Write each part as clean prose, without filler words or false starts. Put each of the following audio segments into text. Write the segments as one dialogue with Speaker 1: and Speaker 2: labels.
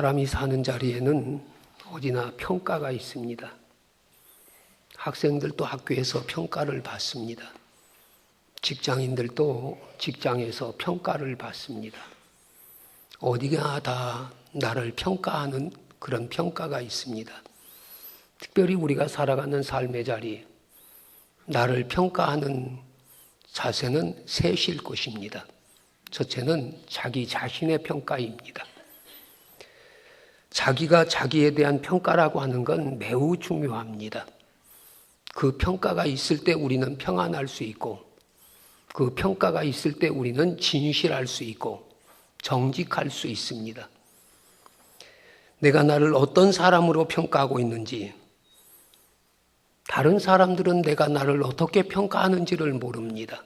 Speaker 1: 사람이 사는 자리에는 어디나 평가가 있습니다. 학생들도 학교에서 평가를 받습니다. 직장인들도 직장에서 평가를 받습니다. 어디가 다 나를 평가하는 그런 평가가 있습니다. 특별히 우리가 살아가는 삶의 자리, 나를 평가하는 자세는 셋일 것입니다. 첫째는 자기 자신의 평가입니다. 자기가 자기에 대한 평가라고 하는 건 매우 중요합니다. 그 평가가 있을 때 우리는 평안할 수 있고, 그 평가가 있을 때 우리는 진실할 수 있고 정직할 수 있습니다. 내가 나를 어떤 사람으로 평가하고 있는지, 다른 사람들은 내가 나를 어떻게 평가하는지를 모릅니다.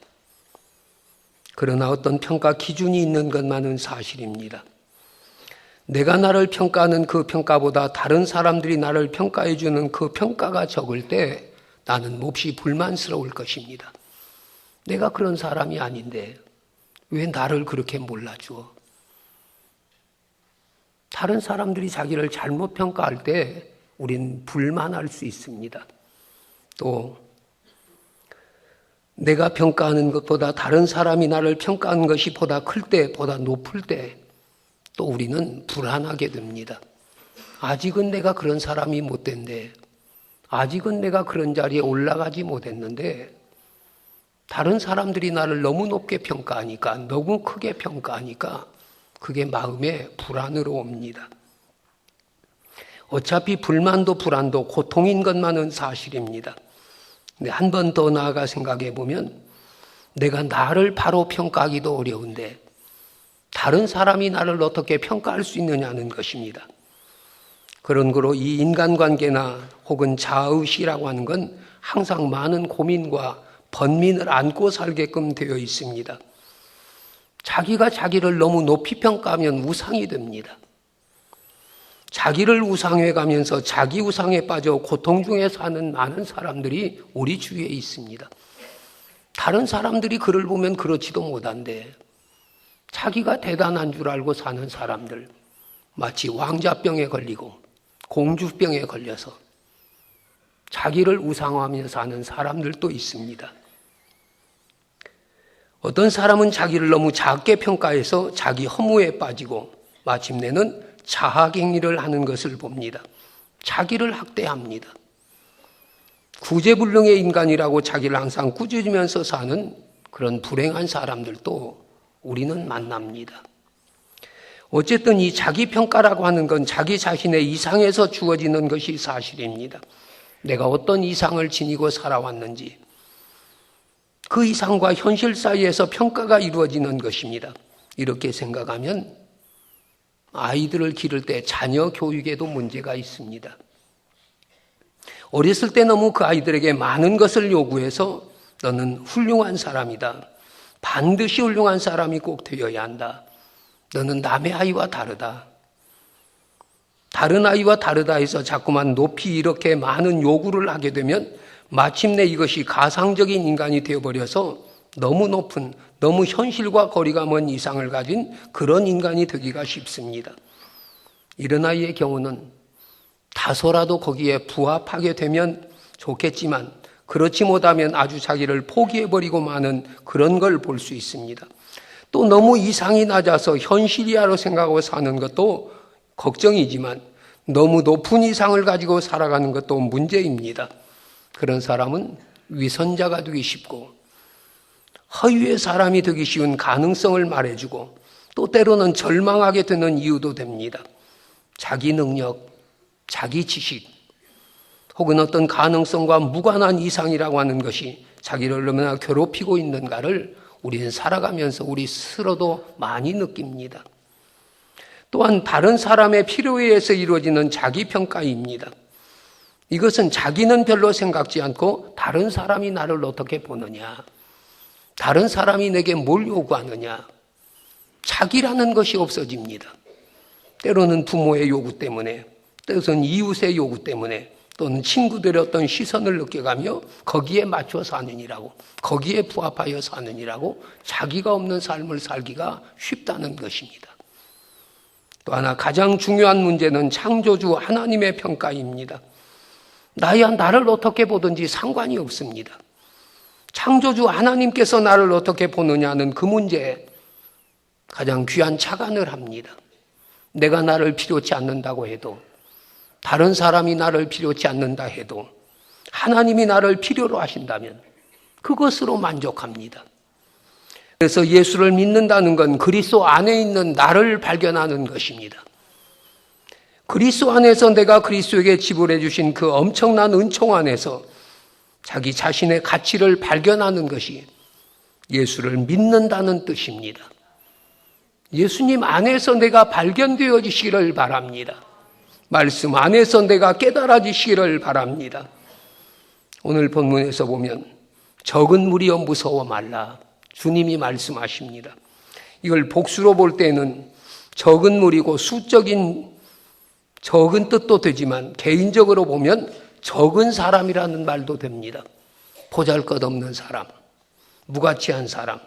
Speaker 1: 그러나 어떤 평가 기준이 있는 것만은 사실입니다. 내가 나를 평가하는 그 평가보다 다른 사람들이 나를 평가해 주는 그 평가가 적을 때 나는 몹시 불만스러울 것입니다. 내가 그런 사람이 아닌데 왜 나를 그렇게 몰라주어? 다른 사람들이 자기를 잘못 평가할 때 우린 불만할 수 있습니다. 또 내가 평가하는 것보다 다른 사람이 나를 평가하는 것이 보다 클 때, 보다 높을 때 또 우리는 불안하게 됩니다. 아직은 내가 그런 사람이 못 된데, 아직은 내가 그런 자리에 올라가지 못했는데 다른 사람들이 나를 너무 높게 평가하니까, 너무 크게 평가하니까 그게 마음에 불안으로 옵니다. 어차피 불만도 불안도 고통인 것만은 사실입니다. 근데 한 번 더 나아가 생각해 보면 내가 나를 바로 평가하기도 어려운데 다른 사람이 나를 어떻게 평가할 수 있느냐는 것입니다. 그런 거로 이 인간관계나 혹은 자아의식이라고 하는 건 항상 많은 고민과 번민을 안고 살게끔 되어 있습니다. 자기가 자기를 너무 높이 평가하면 우상이 됩니다. 자기를 우상해 가면서 자기 우상에 빠져 고통 중에 사는 많은 사람들이 우리 주위에 있습니다. 다른 사람들이 그를 보면 그렇지도 못한데 자기가 대단한 줄 알고 사는 사람들, 마치 왕자병에 걸리고 공주병에 걸려서 자기를 우상화하며 사는 사람들도 있습니다. 어떤 사람은 자기를 너무 작게 평가해서 자기 허무에 빠지고 마침내는 자학행위를 하는 것을 봅니다. 자기를 학대합니다. 구제불능의 인간이라고 자기를 항상 꾸짖으면서 사는 그런 불행한 사람들도 우리는 만납니다. 어쨌든 이 자기평가라고 하는 건 자기 자신의 이상에서 주어지는 것이 사실입니다. 내가 어떤 이상을 지니고 살아왔는지, 그 이상과 현실 사이에서 평가가 이루어지는 것입니다. 이렇게 생각하면 아이들을 기를 때 자녀 교육에도 문제가 있습니다. 어렸을 때 너무 그 아이들에게 많은 것을 요구해서 너는 훌륭한 사람이다. 반드시 훌륭한 사람이 꼭 되어야 한다. 너는 남의 아이와 다르다. 다른 아이와 다르다 해서 자꾸만 높이 이렇게 많은 요구를 하게 되면 마침내 이것이 가상적인 인간이 되어버려서 너무 높은, 너무 현실과 거리가 먼 이상을 가진 그런 인간이 되기가 쉽습니다. 이런 아이의 경우는 다소라도 거기에 부합하게 되면 좋겠지만 그렇지 못하면 아주 자기를 포기해버리고 마는 그런 걸 볼 수 있습니다. 또 너무 이상이 낮아서 현실이야로 생각하고 사는 것도 걱정이지만 너무 높은 이상을 가지고 살아가는 것도 문제입니다. 그런 사람은 위선자가 되기 쉽고 허위의 사람이 되기 쉬운 가능성을 말해주고 또 때로는 절망하게 되는 이유도 됩니다. 자기 능력, 자기 지식 혹은 어떤 가능성과 무관한 이상이라고 하는 것이 자기를 얼마나 괴롭히고 있는가를 우리는 살아가면서 우리 스스로도 많이 느낍니다. 또한 다른 사람의 필요에 의해서 이루어지는 자기평가입니다. 이것은 자기는 별로 생각지 않고 다른 사람이 나를 어떻게 보느냐, 다른 사람이 내게 뭘 요구하느냐, 자기라는 것이 없어집니다. 때로는 부모의 요구 때문에, 때로는 이웃의 요구 때문에, 또는 친구들의 어떤 시선을 느껴가며 거기에 맞춰 사느니라고, 거기에 부합하여 사느니라고 자기가 없는 삶을 살기가 쉽다는 것입니다. 또 하나 가장 중요한 문제는 창조주 하나님의 평가입니다. 나야 나를 어떻게 보든지 상관이 없습니다. 창조주 하나님께서 나를 어떻게 보느냐는 그 문제에 가장 귀한 착안을 합니다. 내가 나를 필요치 않는다고 해도, 다른 사람이 나를 필요치 않는다 해도 하나님이 나를 필요로 하신다면 그것으로 만족합니다. 그래서 예수를 믿는다는 건 그리스도 안에 있는 나를 발견하는 것입니다. 그리스도 안에서 내가 그리스도에게 지불해 주신 그 엄청난 은총 안에서 자기 자신의 가치를 발견하는 것이 예수를 믿는다는 뜻입니다. 예수님 안에서 내가 발견되어지시기를 바랍니다. 말씀 안에서 내가 깨달아지시기를 바랍니다. 오늘 본문에서 보면 적은 무리여 무서워 말라, 주님이 말씀하십니다. 이걸 복수로 볼 때는 적은 무리고 수적인 적은 뜻도 되지만 개인적으로 보면 적은 사람이라는 말도 됩니다. 보잘것없는 사람, 무가치한 사람.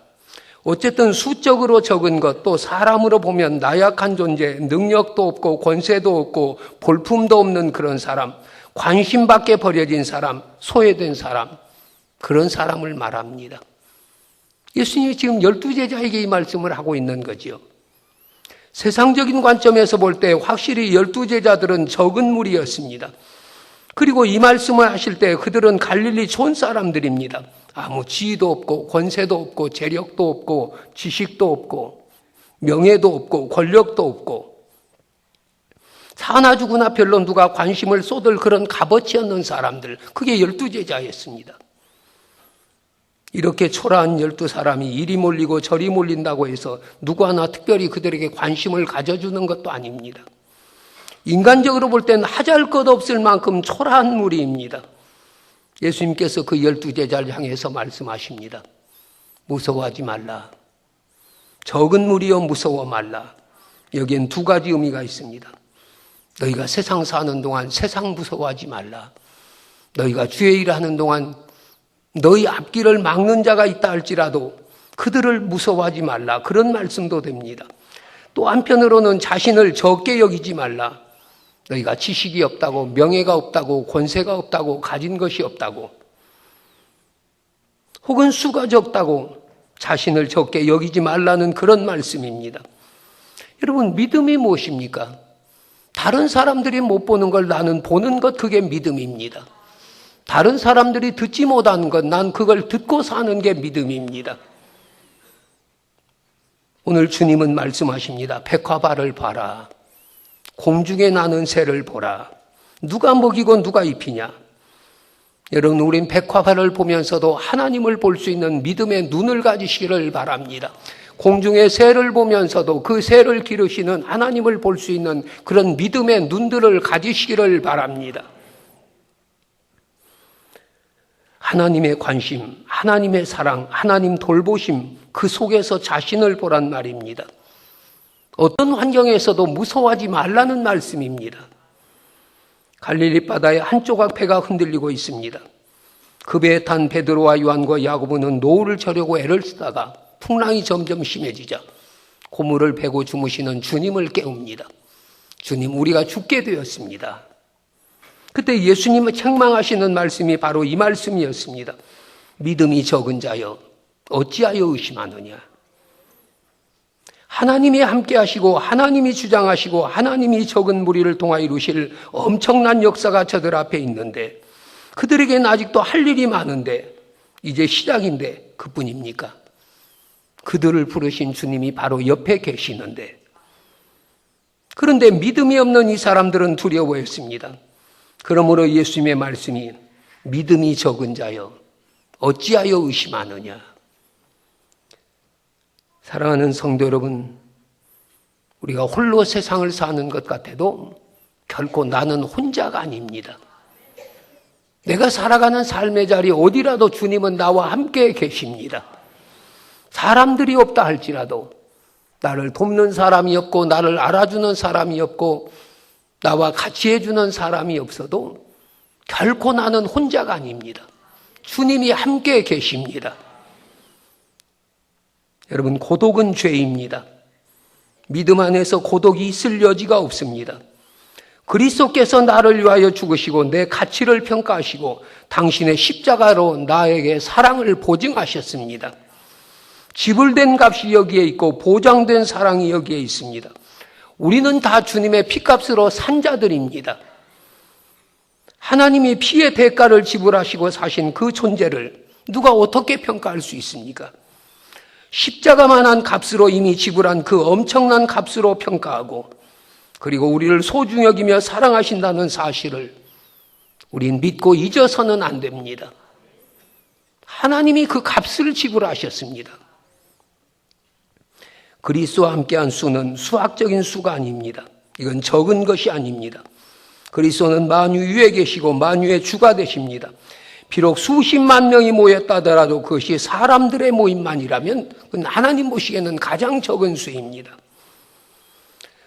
Speaker 1: 어쨌든 수적으로 적은 것, 또 사람으로 보면 나약한 존재, 능력도 없고 권세도 없고 볼품도 없는 그런 사람, 관심 밖에 버려진 사람, 소외된 사람, 그런 사람을 말합니다. 예수님이 지금 12제자에게 이 말씀을 하고 있는 거죠. 세상적인 관점에서 볼 때 확실히 12제자들은 적은 무리였습니다. 그리고 이 말씀을 하실 때 그들은 갈릴리 촌 사람들입니다. 아무 지위도 없고 권세도 없고 재력도 없고 지식도 없고 명예도 없고 권력도 없고 사나 죽으나 별로 누가 관심을 쏟을 그런 값어치 없는 사람들, 그게 12제자였습니다. 이렇게 초라한 12사람이 이리 몰리고 저리 몰린다고 해서 누구 하나 특별히 그들에게 관심을 가져주는 것도 아닙니다. 인간적으로 볼 때는 하잘 것 없을 만큼 초라한 무리입니다. 예수님께서 그 12제자를 향해서 말씀하십니다. 무서워하지 말라. 적은 무리여 무서워 말라. 여기엔 두 가지 의미가 있습니다. 너희가 세상 사는 동안 세상 무서워하지 말라. 너희가 주의 일을 하는 동안 너희 앞길을 막는 자가 있다 할지라도 그들을 무서워하지 말라. 그런 말씀도 됩니다. 또 한편으로는 자신을 적게 여기지 말라. 너희가 지식이 없다고, 명예가 없다고, 권세가 없다고, 가진 것이 없다고, 혹은 수가 적다고 자신을 적게 여기지 말라는 그런 말씀입니다. 여러분, 믿음이 무엇입니까? 다른 사람들이 못 보는 걸 나는 보는 것, 그게 믿음입니다. 다른 사람들이 듣지 못하는 것, 난 그걸 듣고 사는 게 믿음입니다. 오늘 주님은 말씀하십니다. 백화발을 봐라. 공중에 나는 새를 보라. 누가 먹이고 누가 입히냐? 여러분, 우린 백화발을 보면서도 하나님을 볼 수 있는 믿음의 눈을 가지시기를 바랍니다. 공중의 새를 보면서도 그 새를 기르시는 하나님을 볼 수 있는 그런 믿음의 눈들을 가지시기를 바랍니다. 하나님의 관심, 하나님의 사랑, 하나님 돌보심, 그 속에서 자신을 보란 말입니다. 어떤 환경에서도 무서워하지 말라는 말씀입니다. 갈릴리 바다의 한 조각 배가 흔들리고 있습니다. 그 배에 탄 베드로와 요한과 야고보는 노을을 저려고 애를 쓰다가 풍랑이 점점 심해지자 고물을 베고 주무시는 주님을 깨웁니다. 주님, 우리가 죽게 되었습니다. 그때 예수님을 책망하시는 말씀이 바로 이 말씀이었습니다. 믿음이 적은 자여, 어찌하여 의심하느냐? 하나님이 함께 하시고 하나님이 주장하시고 하나님이 적은 무리를 통하여 이루실 엄청난 역사가 저들 앞에 있는데, 그들에게는 아직도 할 일이 많은데 이제 시작인데 그뿐입니까? 그들을 부르신 주님이 바로 옆에 계시는데, 그런데 믿음이 없는 이 사람들은 두려워했습니다. 그러므로 예수님의 말씀이 믿음이 적은 자여 어찌하여 의심하느냐? 사랑하는 성도 여러분, 우리가 홀로 세상을 사는 것 같아도 결코 나는 혼자가 아닙니다. 내가 살아가는 삶의 자리 어디라도 주님은 나와 함께 계십니다. 사람들이 없다 할지라도, 나를 돕는 사람이 없고 나를 알아주는 사람이 없고 나와 같이 해주는 사람이 없어도 결코 나는 혼자가 아닙니다. 주님이 함께 계십니다. 여러분, 고독은 죄입니다. 믿음 안에서 고독이 있을 여지가 없습니다. 그리스도께서 나를 위하여 죽으시고 내 가치를 평가하시고 당신의 십자가로 나에게 사랑을 보증하셨습니다. 지불된 값이 여기에 있고 보장된 사랑이 여기에 있습니다. 우리는 다 주님의 피값으로 산 자들입니다. 하나님이 피의 대가를 지불하시고 사신 그 존재를 누가 어떻게 평가할 수 있습니까? 십자가만한 값으로 이미 지불한 그 엄청난 값으로 평가하고 그리고 우리를 소중히 여기며 사랑하신다는 사실을 우린 믿고 잊어서는 안 됩니다. 하나님이 그 값을 지불하셨습니다. 그리스도와 함께한 수는 수학적인 수가 아닙니다. 이건 적은 것이 아닙니다. 그리스도는 만유 위에 계시고 만유의 주가 되십니다. 비록 수십만 명이 모였다 하더라도 그것이 사람들의 모임만이라면 그건 하나님 보시기에는 가장 적은 수입니다.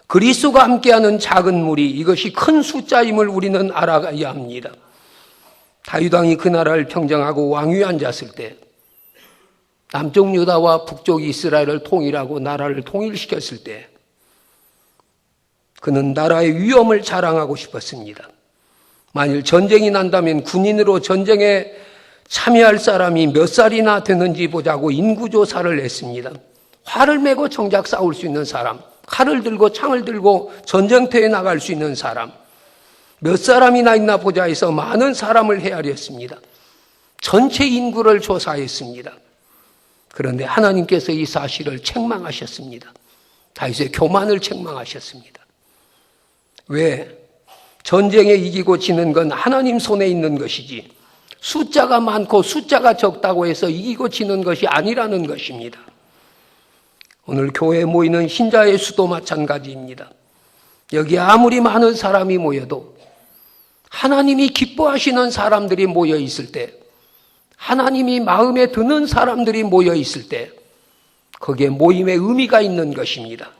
Speaker 1: 그리스도가 함께하는 작은 무리, 이것이 큰 숫자임을 우리는 알아가야 합니다. 다윗 왕이 그 나라를 평정하고 왕위에 앉았을 때 남쪽 유다와 북쪽 이스라엘을 통일하고 나라를 통일시켰을 때 그는 나라의 위엄을 자랑하고 싶었습니다. 만일 전쟁이 난다면 군인으로 전쟁에 참여할 사람이 몇 살이나 되는지 보자고 인구조사를 했습니다. 활을 메고 정작 싸울 수 있는 사람, 칼을 들고 창을 들고 전쟁터에 나갈 수 있는 사람, 몇 사람이나 있나 보자 해서 많은 사람을 헤아렸습니다. 전체 인구를 조사했습니다. 그런데 하나님께서 이 사실을 책망하셨습니다. 다윗의 교만을 책망하셨습니다. 왜? 전쟁에 이기고 지는 건 하나님 손에 있는 것이지 숫자가 많고 숫자가 적다고 해서 이기고 지는 것이 아니라는 것입니다. 오늘 교회에 모이는 신자의 수도 마찬가지입니다. 여기 아무리 많은 사람이 모여도 하나님이 기뻐하시는 사람들이 모여 있을 때, 하나님이 마음에 드는 사람들이 모여 있을 때 거기에 모임에 의미가 있는 것입니다.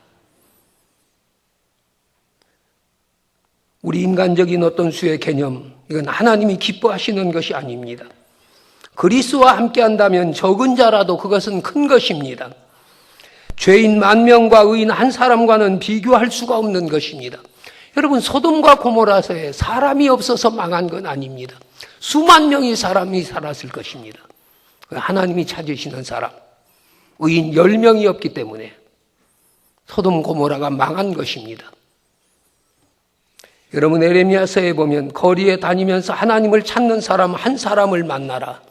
Speaker 1: 우리 인간적인 어떤 수의 개념, 이건 하나님이 기뻐하시는 것이 아닙니다. 그리스도와 함께한다면 적은 자라도 그것은 큰 것입니다. 죄인 10,000명과 의인 한 사람과는 비교할 수가 없는 것입니다. 여러분, 소돔과 고모라서에 사람이 없어서 망한 건 아닙니다. 수만 명의 사람이 살았을 것입니다. 하나님이 찾으시는 사람, 의인 10명이 없기 때문에 소돔 고모라가 망한 것입니다. 여러분, 에레미야서에 보면 거리에 다니면서 하나님을 찾는 사람 한 사람을 만나라.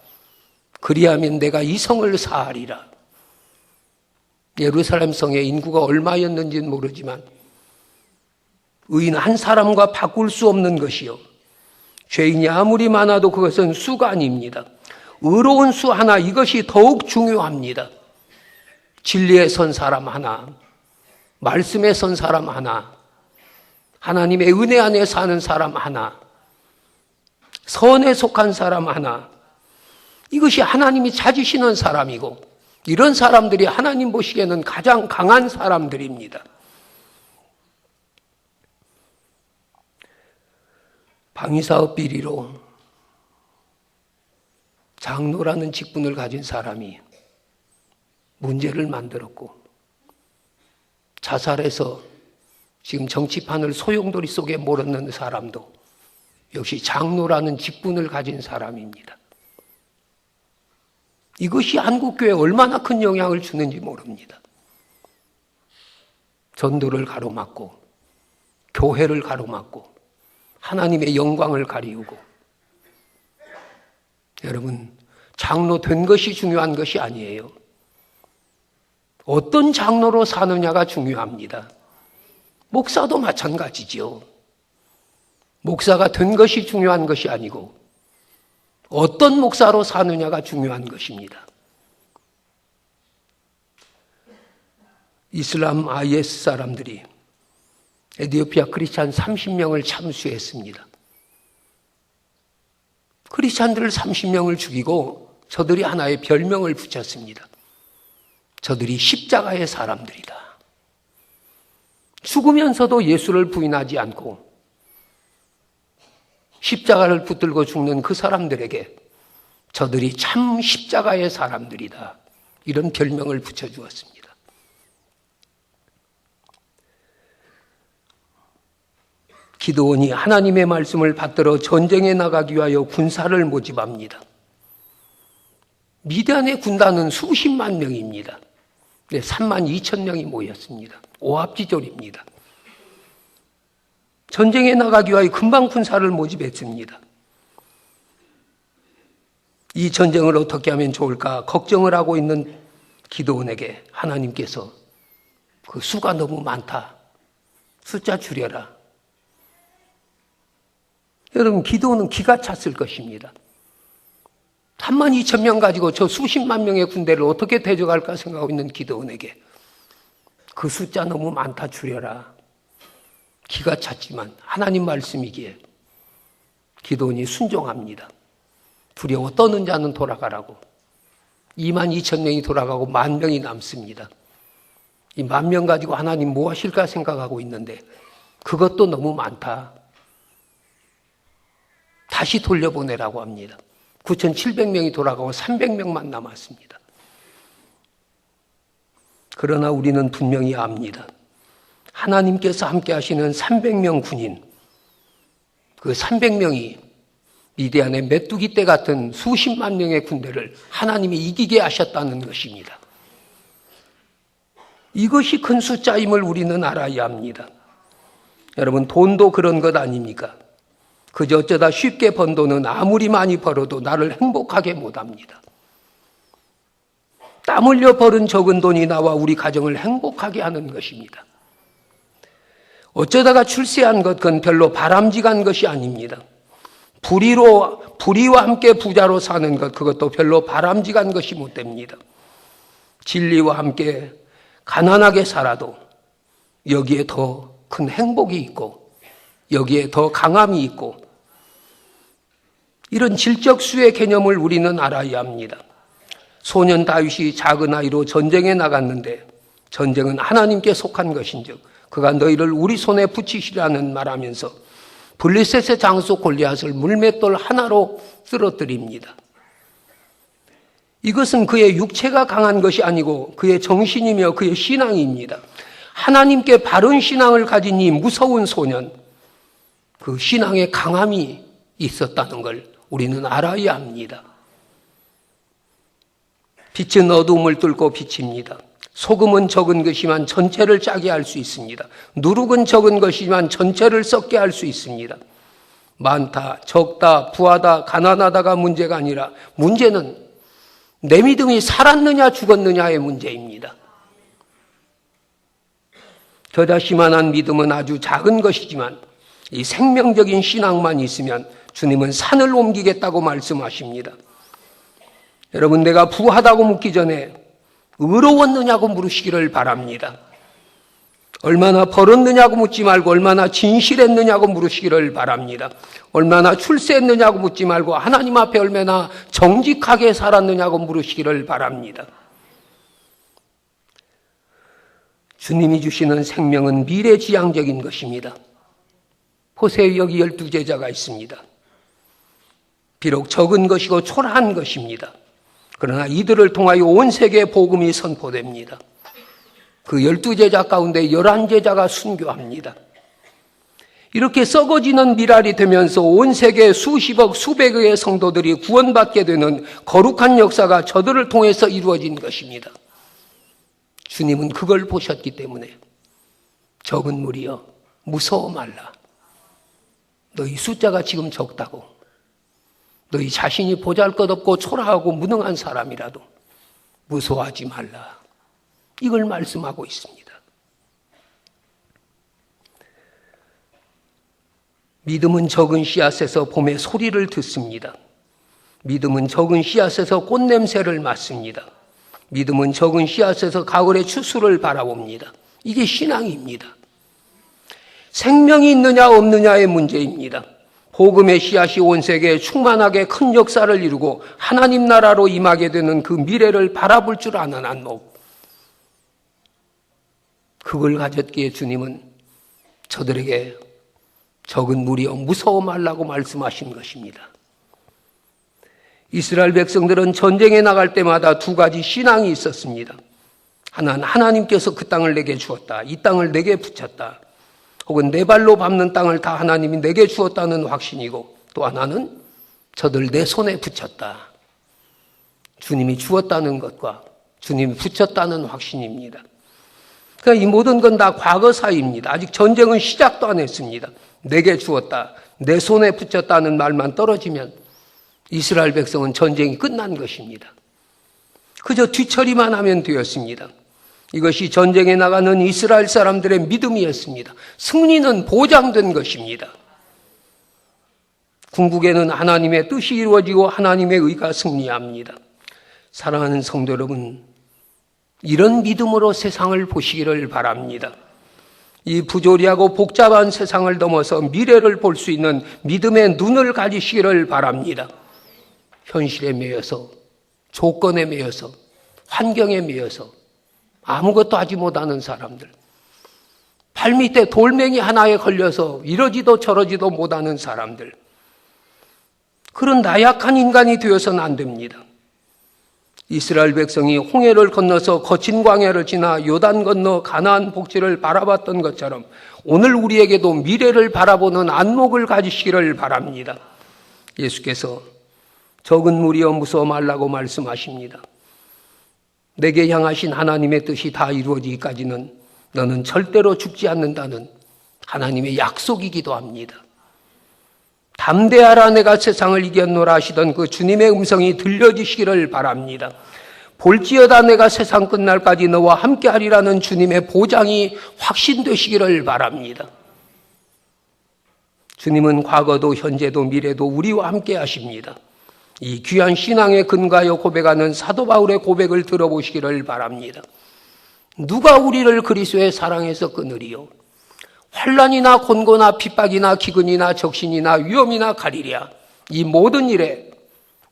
Speaker 1: 그리하면 내가 이 성을 사하리라. 예루살렘 성의 인구가 얼마였는지는 모르지만 의인 한 사람과 바꿀 수 없는 것이요, 죄인이 아무리 많아도 그것은 수가 아닙니다. 의로운 수 하나, 이것이 더욱 중요합니다. 진리에 선 사람 하나, 말씀에 선 사람 하나, 하나님의 은혜 안에 사는 사람 하나, 선에 속한 사람 하나, 이것이 하나님이 찾으시는 사람이고 이런 사람들이 하나님 보시기에는 가장 강한 사람들입니다. 방위사업 비리로 장로라는 직분을 가진 사람이 문제를 만들었고 자살해서 지금 정치판을 소용돌이 속에 몰아넣는 사람도 역시 장로라는 직분을 가진 사람입니다. 이것이 한국교회에 얼마나 큰 영향을 주는지 모릅니다. 전도를 가로막고 교회를 가로막고 하나님의 영광을 가리우고, 여러분, 장로 된 것이 중요한 것이 아니에요. 어떤 장로로 사느냐가 중요합니다. 목사도 마찬가지지요. 목사가 된 것이 중요한 것이 아니고 어떤 목사로 사느냐가 중요한 것입니다. 이슬람 IS 사람들이 에티오피아 크리스찬 30명을 참수했습니다. 크리스찬들을 30명을 죽이고 저들이 하나의 별명을 붙였습니다. 저들이 십자가의 사람들이다. 죽으면서도 예수를 부인하지 않고 십자가를 붙들고 죽는 그 사람들에게 저들이 참 십자가의 사람들이다, 이런 별명을 붙여주었습니다. 기드온이 하나님의 말씀을 받들어 전쟁에 나가기 위하여 군사를 모집합니다. 미디안의 군단은 수십만 명입니다. 3만 2천 명이 모였습니다. 오합지졸입니다. 전쟁에 나가기 위하여 금방 군사를 모집했습니다. 이 전쟁을 어떻게 하면 좋을까 걱정을 하고 있는 기드온에게 하나님께서 그 수가 너무 많다. 숫자 줄여라. 여러분, 기드온은 기가 찼을 것입니다. 3만 2천 명 가지고 저 수십만 명의 군대를 어떻게 대적할까 생각하고 있는 기드온에게 그 숫자 너무 많다 줄여라. 기가 찼지만 하나님 말씀이기에 기드온이 순종합니다. 두려워 떠는 자는 돌아가라고. 2만 2천 명이 돌아가고 10,000명이 남습니다. 이 10,000명 가지고 하나님 뭐 하실까 생각하고 있는데 그것도 너무 많다. 다시 돌려보내라고 합니다. 9,700명이 돌아가고 300명만 남았습니다. 그러나 우리는 분명히 압니다. 하나님께서 함께 하시는 300명 군인, 그 300명이 미디안의 메뚜기 떼 같은 수십만 명의 군대를 하나님이 이기게 하셨다는 것입니다. 이것이 큰 숫자임을 우리는 알아야 합니다. 여러분, 돈도 그런 것 아닙니까? 그저 어쩌다 쉽게 번 돈은 아무리 많이 벌어도 나를 행복하게 못합니다. 땀 흘려 벌은 적은 돈이 나와 우리 가정을 행복하게 하는 것입니다. 어쩌다가 출세한 것, 그건 별로 바람직한 것이 아닙니다. 불의와 함께 부자로 사는 것, 그것도 별로 바람직한 것이 못 됩니다. 진리와 함께 가난하게 살아도 여기에 더 큰 행복이 있고 여기에 더 강함이 있고 이런 질적 수의 개념을 우리는 알아야 합니다. 소년 다윗이 작은 아이로 전쟁에 나갔는데 전쟁은 하나님께 속한 것인즉 그가 너희를 우리 손에 붙이시라는 말하면서 블레셋의 장수 골리앗을 물맷돌 하나로 쓰러뜨립니다. 이것은 그의 육체가 강한 것이 아니고 그의 정신이며 그의 신앙입니다. 하나님께 바른 신앙을 가진 이 무서운 소년, 그 신앙의 강함이 있었다는 걸 우리는 알아야 합니다. 빛은 어두움을 뚫고 비칩니다. 소금은 적은 것이지만 전체를 짜게 할 수 있습니다. 누룩은 적은 것이지만 전체를 썩게 할 수 있습니다. 많다, 적다, 부하다, 가난하다가 문제가 아니라 문제는 내 믿음이 살았느냐 죽었느냐의 문제입니다. 겨자씨만한 믿음은 아주 작은 것이지만 이 생명적인 신앙만 있으면 주님은 산을 옮기겠다고 말씀하십니다. 여러분, 내가 부하다고 묻기 전에 의로웠느냐고 물으시기를 바랍니다. 얼마나 벌었느냐고 묻지 말고 얼마나 진실했느냐고 물으시기를 바랍니다. 얼마나 출세했느냐고 묻지 말고 하나님 앞에 얼마나 정직하게 살았느냐고 물으시기를 바랍니다. 주님이 주시는 생명은 미래지향적인 것입니다. 보세요, 여기 12제자가 있습니다. 비록 적은 것이고 초라한 것입니다. 그러나 이들을 통하여 온 세계에 복음이 선포됩니다. 그 12제자 가운데 11제자가 순교합니다. 이렇게 썩어지는 미랄이 되면서 온 세계 수십억 수백의 성도들이 구원받게 되는 거룩한 역사가 저들을 통해서 이루어진 것입니다. 주님은 그걸 보셨기 때문에 적은 무리여 무서워 말라. 너희 숫자가 지금 적다고 너희 자신이 보잘것없고 초라하고 무능한 사람이라도 무서워하지 말라. 이걸 말씀하고 있습니다. 믿음은 적은 씨앗에서 봄의 소리를 듣습니다. 믿음은 적은 씨앗에서 꽃냄새를 맡습니다. 믿음은 적은 씨앗에서 가을의 추수를 바라봅니다. 이게 신앙입니다. 생명이 있느냐 없느냐의 문제입니다. 복음의 씨앗이 온 세계에 충만하게 큰 역사를 이루고 하나님 나라로 임하게 되는 그 미래를 바라볼 줄 아는 안목, 그걸 가졌기에 주님은 저들에게 적은 무리여 무서워 말라고 말씀하신 것입니다. 이스라엘 백성들은 전쟁에 나갈 때마다 두 가지 신앙이 있었습니다. 하나는 하나님께서 그 땅을 내게 주었다. 이 땅을 내게 붙였다. 혹은 내 발로 밟는 땅을 다 하나님이 내게 주었다는 확신이고, 또 하나는 저들 내 손에 붙였다. 주님이 주었다는 것과 주님이 붙였다는 확신입니다. 그러니까 이 모든 건 다 과거사입니다. 아직 전쟁은 시작도 안 했습니다. 내게 주었다, 내 손에 붙였다는 말만 떨어지면 이스라엘 백성은 전쟁이 끝난 것입니다. 그저 뒤처리만 하면 되었습니다. 이것이 전쟁에 나가는 이스라엘 사람들의 믿음이었습니다. 승리는 보장된 것입니다. 궁극에는 하나님의 뜻이 이루어지고 하나님의 의가 승리합니다. 사랑하는 성도 여러분, 이런 믿음으로 세상을 보시기를 바랍니다. 이 부조리하고 복잡한 세상을 넘어서 미래를 볼 수 있는 믿음의 눈을 가지시기를 바랍니다. 현실에 매여서, 조건에 매여서, 환경에 매여서 아무것도 하지 못하는 사람들, 발밑에 돌멩이 하나에 걸려서 이러지도 저러지도 못하는 사람들, 그런 나약한 인간이 되어서는 안 됩니다. 이스라엘 백성이 홍해를 건너서 거친 광야를 지나 요단 건너 가나안 복지를 바라봤던 것처럼 오늘 우리에게도 미래를 바라보는 안목을 가지시기를 바랍니다. 예수께서 적은 무리여 무서워 말라고 말씀하십니다. 내게 향하신 하나님의 뜻이 다 이루어지기까지는 너는 절대로 죽지 않는다는 하나님의 약속이기도 합니다. 담대하라, 내가 세상을 이겼노라 하시던 그 주님의 음성이 들려지시기를 바랍니다. 볼지어다 내가 세상 끝날까지 너와 함께하리라는 주님의 보장이 확신되시기를 바랍니다. 주님은 과거도 현재도 미래도 우리와 함께 하십니다. 이 귀한 신앙의 근거하여 고백하는 사도 바울의 고백을 들어보시기를 바랍니다. 누가 우리를 그리스도의 사랑에서 끊으리요? 환난이나 곤고나 핍박이나 기근이나 적신이나 위험이나 가리랴. 이 모든 일에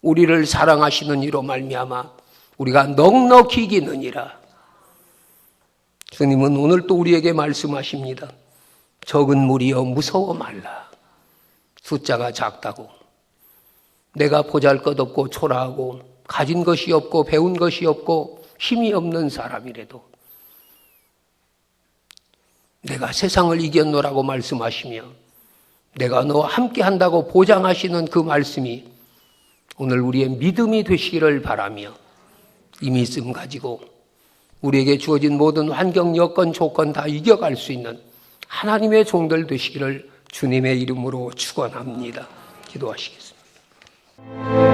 Speaker 1: 우리를 사랑하시는 이로 말미암아 우리가 넉넉히 이기느니라. 주님은 오늘 또 우리에게 말씀하십니다. 적은 무리여 무서워 말라. 숫자가 작다고, 내가 보잘것없고 초라하고 가진 것이 없고 배운 것이 없고 힘이 없는 사람이라도 내가 세상을 이겼노라고 말씀하시며 내가 너와 함께 한다고 보장하시는 그 말씀이 오늘 우리의 믿음이 되시기를 바라며 이 믿음 가지고 우리에게 주어진 모든 환경, 여건, 조건 다 이겨갈 수 있는 하나님의 종들 되시기를 주님의 이름으로 축원합니다. 기도하시겠습니다.